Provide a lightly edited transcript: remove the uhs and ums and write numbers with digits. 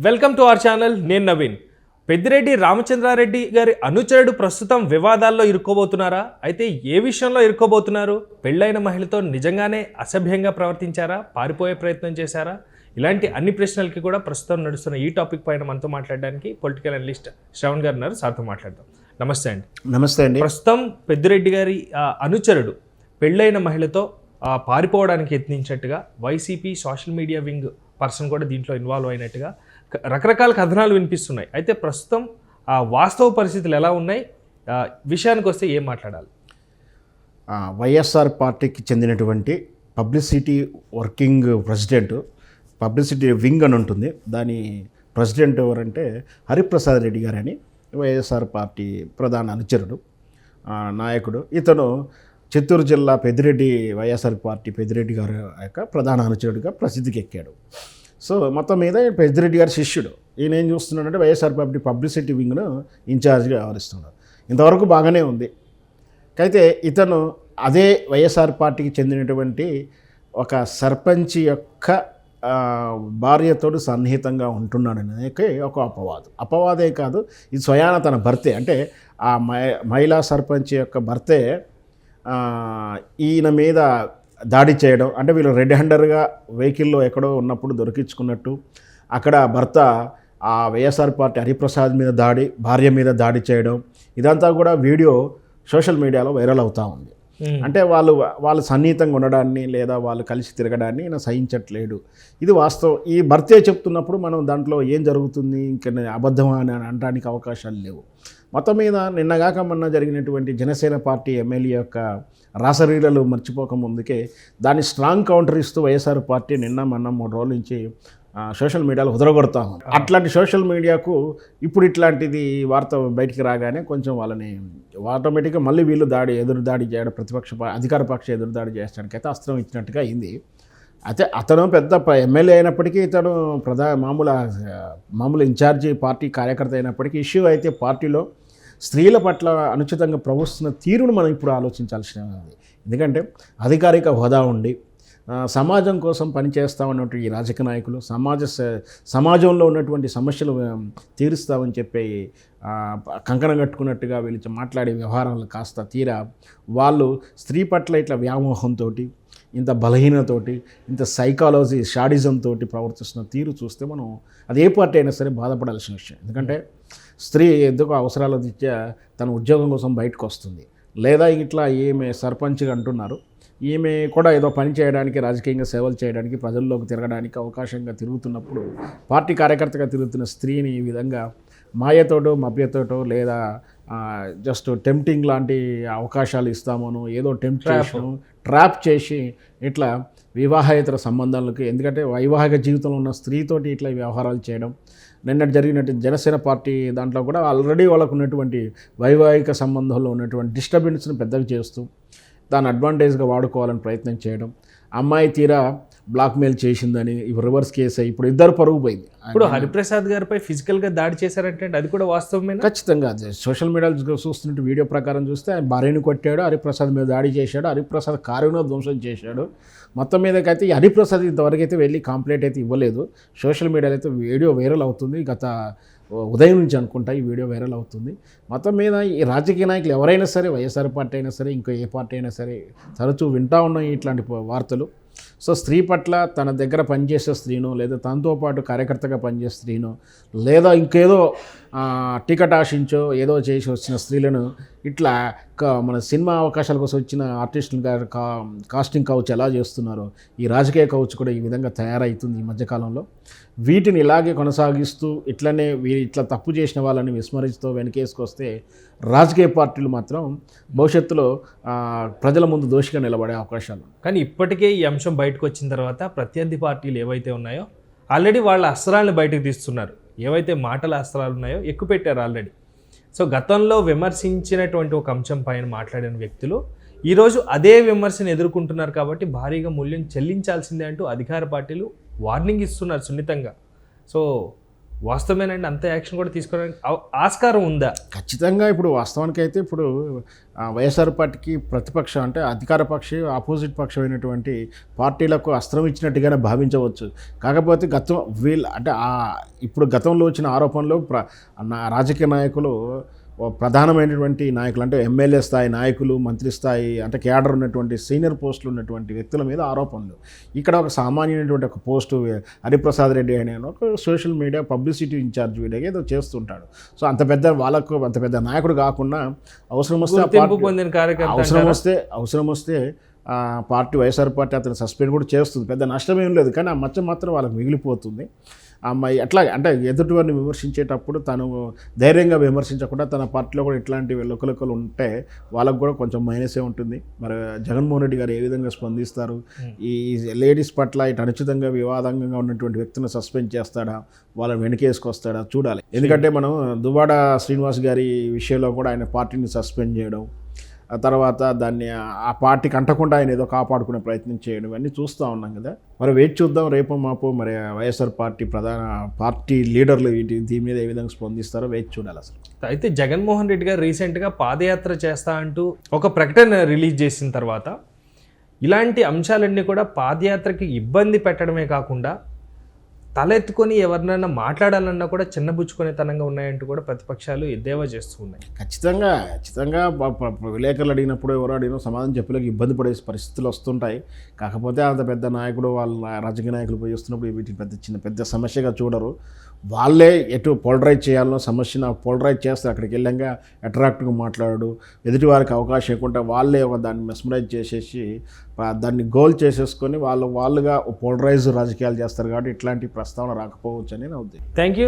Welcome to our channel. నేను నవీన్. పెద్దిరెడ్డి రామచంద్రారెడ్డి గారి అనుచరుడు ప్రస్తుతం వివాదాల్లో ఇరుక్కోబోతున్నారా? అయితే ఏ విషయంలో ఇరుక్కోబోతున్నారు? పెళ్ళైన మహిళతో నిజంగానే అసభ్యంగా ప్రవర్తించారా? పారిపోయే ప్రయత్నం చేశారా? ఇలాంటి అన్ని ప్రశ్నలకి కూడా ప్రస్తుతం నడుస్తున్న ఈ టాపిక్ పైన మనతో మాట్లాడడానికి పొలిటికల్ అనలిస్ట్ శ్రవణ్ గారు ఉన్నారు. సార్తో మాట్లాడదాం. నమస్తే అండి. నమస్తే అండి. ప్రస్తుతం పెద్దిరెడ్డి గారి అనుచరుడు పెళ్ళైన మహిళతో పారిపోవడానికి యత్నించినట్టుగా YCP social media wing person కూడా దీంట్లో ఇన్వాల్వ్ అయినట్టుగా రకరకాల కథనాలు వినిపిస్తున్నాయి. అయితే ప్రస్తుతం ఆ వాస్తవ పరిస్థితులు ఎలా ఉన్నాయి, విషయానికి వస్తే ఏం మాట్లాడాలి? వైఎస్ఆర్ పార్టీకి చెందినటువంటి publicity working president, publicity wing అని ఉంటుంది, దాని ప్రెసిడెంట్ ఎవరంటే హరిప్రసాద్ రెడ్డి గారని వైఎస్ఆర్ పార్టీ ప్రధాన అనుచరుడు, నాయకుడు. ఇతను చిత్తూరు జిల్లా పెద్దిరెడ్డి వైఎస్ఆర్ పార్టీ పెద్దిరెడ్డి గారి యొక్క ప్రధాన అనుచరుడిగా ప్రసిద్ధికి ఎక్కాడు. సో మొత్తం మీద పెద్దిరెడ్డి గారి శిష్యుడు. ఈయన ఏం చూస్తున్నాడంటే వైఎస్ఆర్ పార్టీ పబ్లిసిటీ వింగ్ను ఇన్ఛార్జ్గా వ్యవహరిస్తున్నాడు. ఇంతవరకు బాగానే ఉంది. అయితే ఇతను అదే వైఎస్ఆర్ పార్టీకి చెందినటువంటి ఒక సర్పంచ్ యొక్క భార్యతోడు సన్నిహితంగా ఉంటున్నాడనే ఒక అపవాదే కాదు, ఇది స్వయాన తన భర్తే, అంటే ఆ మహిళా సర్పంచ్ యొక్క భర్తే ఈయన మీద దాడి చేయడం. అంటే వీళ్ళు రెడ్ హ్యాండర్గా వెహికల్లో ఎక్కడో ఉన్నప్పుడు దొరికించుకున్నట్టు అక్కడ భర్త ఆ వైఎస్ఆర్ పార్టీ హరిప్రసాద్ మీద భార్య మీద దాడి చేయడం, ఇదంతా కూడా వీడియో సోషల్ మీడియాలో వైరల్ అవుతూ ఉంది. అంటే వాళ్ళు సన్నిహితంగా ఉండడాన్ని లేదా వాళ్ళు కలిసి తిరగడాన్ని ఈయన సహించట్లేడు. ఇది వాస్తవం. ఈ భర్తే చెప్తున్నప్పుడు మనం దాంట్లో ఏం జరుగుతుంది, ఇంకా అబద్ధమా అని అనడానికి అవకాశాలు లేవు. మొత్తం మీద నిన్నగాక మొన్న జరిగినటువంటి జనసేన పార్టీ ఎమ్మెల్యే యొక్క రాసరీలలు మర్చిపోక ముందుకే దాన్ని స్ట్రాంగ్ కౌంటర్ ఇస్తూ వైఎస్ఆర్ పార్టీ నిన్న మొన్న 3 రోజుల నుంచి సోషల్ మీడియాలో ఉదరగొడతాము. అట్లాంటి సోషల్ మీడియాకు ఇప్పుడు ఇట్లాంటిది వార్త బయటికి రాగానే కొంచెం వాళ్ళని ఆటోమేటిక్గా మళ్ళీ వీళ్ళు ఎదురు దాడి చేయడం, అధికార పక్ష ఎదురు దాడి చేయడానికి అయితే అస్త్రం ఇచ్చినట్టుగా అయింది. అయితే అతను పెద్ద ఎమ్మెల్యే అయినప్పటికీ ఇతను మామూలు ఇన్ఛార్జి పార్టీ కార్యకర్త అయినప్పటికీ ఇష్యూ అయితే పార్టీలో స్త్రీల పట్ల అనుచితంగా ప్రవర్తిస్తున్న తీరును మనం ఇప్పుడు ఆలోచించాల్సిన ఉంది. ఎందుకంటే అధికారిక హోదా ఉండి సమాజం కోసం పనిచేస్తామన్నటువంటి ఈ రాజకీయ నాయకులు సమాజంలో ఉన్నటువంటి సమస్యలు తీరుస్తామని చెప్పి కంకణం కట్టుకున్నట్టుగా వీళ్ళు మాట్లాడే వ్యవహారాలు కాస్త తీరా వాళ్ళు స్త్రీ పట్ల ఇట్లా వ్యామోహంతో, ఇంత బలహీనతోటి, ఇంత సైకాలజీ షాడిజంతో ప్రవర్తిస్తున్న తీరు చూస్తే మనం అది ఏ పార్టీ అయినా సరే బాధపడాల్సిన విషయం. ఎందుకంటే స్త్రీ ఎందుకు అవసరాల రీత్యా తన ఉద్యోగం కోసం బయటకు వస్తుంది, లేదా ఇట్లా ఈమె సర్పంచ్గా అంటున్నారు, ఈమె కూడా ఏదో పని చేయడానికి, రాజకీయంగా సేవలు చేయడానికి, ప్రజల్లోకి తిరగడానికి అవకాశంగా తిరుగుతున్నప్పుడు పార్టీ కార్యకర్తగా తిరుగుతున్న స్త్రీని ఈ విధంగా మాయతోటో మభ్యతోటో లేదా జస్ట్ టెంప్టింగ్ లాంటి అవకాశాలు ఇస్తామను ఏదో ట్రాప్ చేసి ఇట్లా వివాహేతర సంబంధాలకు, ఎందుకంటే వైవాహిక జీవితంలో ఉన్న స్త్రీతోటి ఇట్లా వ్యవహారాలు చేయడం, నిన్నటి జరిగినట్టు జనసేన పార్టీ దాంట్లో కూడా ఆల్రెడీ వాళ్ళకు ఉన్నటువంటి వైవాహిక సంబంధంలో ఉన్నటువంటి డిస్టర్బెన్స్ని పెద్దగా చేస్తూ దాన్ని అడ్వాంటేజ్గా వాడుకోవాలని ప్రయత్నం చేయడం, అమ్మాయి తీరా బ్లాక్మెయిల్ చేసిందని రివర్స్ కేసు అయ్యి ఇప్పుడు ఇద్దరు పరుగు పోయింది. ఇప్పుడు హరిప్రసాద్ గారిపై ఫిజికల్గా దాడి చేశారంటే అది కూడా వాస్తవమే. ఖచ్చితంగా సోషల్ మీడియాలో చూస్తున్నట్టు వీడియో ప్రకారం చూస్తే ఆయన భార్యను కొట్టాడు, హరిప్రసాద్ మీద దాడి చేశాడు, హరిప్రసాద్ కారును ధ్వంసం చేశాడు. మొత్తం మీదకైతే హరిప్రసాద్ ఇంతవరకు అయితే వెళ్ళి కంప్లైంట్ అయితే ఇవ్వలేదు. సోషల్ మీడియాలో అయితే వీడియో వైరల్ అవుతుంది. గత ఉదయం నుంచి అనుకుంటా ఈ వీడియో వైరల్ అవుతుంది. మొత్తం మీద ఈ రాజకీయ నాయకులు ఎవరైనా సరే, వైఎస్ఆర్ పార్టీ అయినా సరే, ఇంకో ఏ పార్టీ అయినా సరే తరచూ వింటూ ఉన్నాయి ఇట్లాంటి వార్తలు. సో స్త్రీ పట్ల తన దగ్గర పనిచేసే స్త్రీను, లేదా తనతో పాటు కార్యకర్తగా పనిచేసే స్త్రీను, లేదా ఇంకేదో టికెట్ ఆశించో ఏదో చేసి వచ్చిన స్త్రీలను ఇట్లా మన సినిమా అవకాశాల కోసం వచ్చిన ఆర్టిస్టులు గారు కాస్టింగ్ కౌచ్ ఎలా చేస్తున్నారో ఈ రాజకీయ కౌచ్ కూడా ఈ విధంగా తయారవుతుంది ఈ మధ్యకాలంలో. వీటిని ఇలాగే కొనసాగిస్తూ ఇట్లనే ఇట్లా తప్పు చేసిన వాళ్ళని విస్మరిస్తూ వెనకేసుకొస్తే రాజకీయ పార్టీలు మాత్రం భవిష్యత్తులో ప్రజల ముందు దోషిగా నిలబడే అవకాశాలు. కానీ ఇప్పటికే ఈ అంశం బయటకు వచ్చిన తర్వాత ప్రత్యర్థి పార్టీలు ఏవైతే ఉన్నాయో ఆల్రెడీ వాళ్ళ అస్త్రాలను బయటకు తీస్తున్నారు. ఏవైతే మాటల అస్త్రాలు ఉన్నాయో ఎక్కుపెట్టారు ఆల్రెడీ. సో గతంలో విమర్శించినటువంటి ఒక అంశం పైన మాట్లాడిన వ్యక్తులు ఈరోజు అదే విమర్శను ఎదుర్కొంటున్నారు. కాబట్టి భారీగా మూల్యం చెల్లించాల్సిందే అంటూ అధికార పార్టీలు వార్నింగ్ ఇస్తున్నారు సున్నితంగా. సో వాస్తవమేనండి, అంత యాక్షన్ కూడా తీసుకోవడానికి ఆస్కారం ఉందా? ఖచ్చితంగా ఇప్పుడు వాస్తవానికి అయితే ఇప్పుడు వైఎస్ఆర్ పార్టీకి ప్రతిపక్షం అంటే అధికార పక్షి ఆపోజిట్ పక్షమైనటువంటి పార్టీలకు అస్త్రం ఇచ్చినట్టుగానే భావించవచ్చు. కాకపోతే ఇప్పుడు గతంలో వచ్చిన ఆరోపణలు రాజకీయ నాయకులు ప్రధానమైనటువంటి నాయకులు అంటే ఎమ్మెల్యే స్థాయి నాయకులు, మంత్రి స్థాయి అంటే కేడర్ ఉన్నటువంటి సీనియర్ పోస్టులు ఉన్నటువంటి వ్యక్తుల మీద ఆరోపణలు. ఇక్కడ ఒక సామాన్యమైనటువంటి ఒక పోస్టు హరిప్రసాద్ రెడ్డి అనే ఒక సోషల్ మీడియా పబ్లిసిటీ ఇన్ఛార్జ్ వీడియోగా ఏదో చేస్తుంటాడు. సో అంత పెద్ద నాయకుడు కాకుండా అవసరం వస్తే పార్టీ వైఎస్ఆర్ పార్టీ అతను సస్పెండ్ కూడా చేస్తుంది. పెద్ద నష్టమేం లేదు, కానీ ఆ మచ్చ మాత్రం వాళ్ళకి మిగిలిపోతుంది. అమ్మాయి ఎట్లా అంటే ఎదుటివారిని విమర్శించేటప్పుడు తను ధైర్యంగా విమర్శించకుండా తన పార్టీలో కూడా ఇట్లాంటివి లొకలొకలు ఉంటే వాళ్ళకు కూడా కొంచెం మైనసే ఉంటుంది. మరి జగన్మోహన్ రెడ్డి గారు ఏ విధంగా స్పందిస్తారు, ఈ లేడీస్ పట్ల ఇటు అనుచితంగా వివాదంగా ఉన్నటువంటి వ్యక్తిని సస్పెండ్ చేస్తాడా, వాళ్ళని వెనకేసుకొస్తాడా చూడాలి. ఎందుకంటే మనం దువ్వాడ శ్రీనివాస్ గారి విషయంలో కూడా ఆయన పార్టీని సస్పెండ్ చేయడం, ఆ తర్వాత దాన్ని ఆ పార్టీకి అంటకుండా ఆయన ఏదో కాపాడుకునే ప్రయత్నం చేయడం ఇవన్నీ చూస్తూ ఉన్నాం కదా. మరి వేచి చూద్దాం, రేపు మాపు మరి వైఎస్ఆర్ పార్టీ లీడర్లు దీని మీద ఏ విధంగా స్పందిస్తారో వేచి చూడాలి. అసలు అయితే జగన్మోహన్ రెడ్డి గారు రీసెంట్గా పాదయాత్ర చేస్తా అంటూ ఒక ప్రకటన రిలీజ్ చేసిన తర్వాత ఇలాంటి అంశాలన్నీ కూడా పాదయాత్రకి ఇబ్బంది పెట్టడమే కాకుండా తలెత్తుకొని ఎవరినైనా మాట్లాడాలన్నా కూడా చిన్నబుచ్చుకునేతనంగా ఉన్నాయంటూ కూడా ప్రతిపక్షాలు ఎద్దేవా చేస్తూ ఉన్నాయి. ఖచ్చితంగా విలేకరులు అడిగినప్పుడు ఎవరు అడిగినా సమాధానం చెప్పలేక ఇబ్బంది పడే పరిస్థితులు వస్తుంటాయి. కాకపోతే అంత పెద్ద నాయకుడు వాళ్ళ రాజకీయ నాయకులు పోయి వస్తున్నప్పుడు వీటిని పెద్ద సమస్యగా చూడరు. వాళ్ళే ఎటు పోలరైజ్ చేయాలనో సమస్యను పోలరైజ్ చేస్తే అక్కడికి వెళ్ళంగా అట్రాక్టివ్గా మాట్లాడు, ఎదుటి వారికి అవకాశం ఇవ్వకుండా వాళ్ళే దాన్ని మెస్మరైజ్ చేసేసి దాన్ని గోల్ చేసేసుకొని వాళ్ళుగా పోలరైజ్ రాజకీయాలు చేస్తారు. కాబట్టి ఇట్లాంటి ప్రస్తావన రాకపోవచ్చు అని నా ఉద్దేశం. Thank you.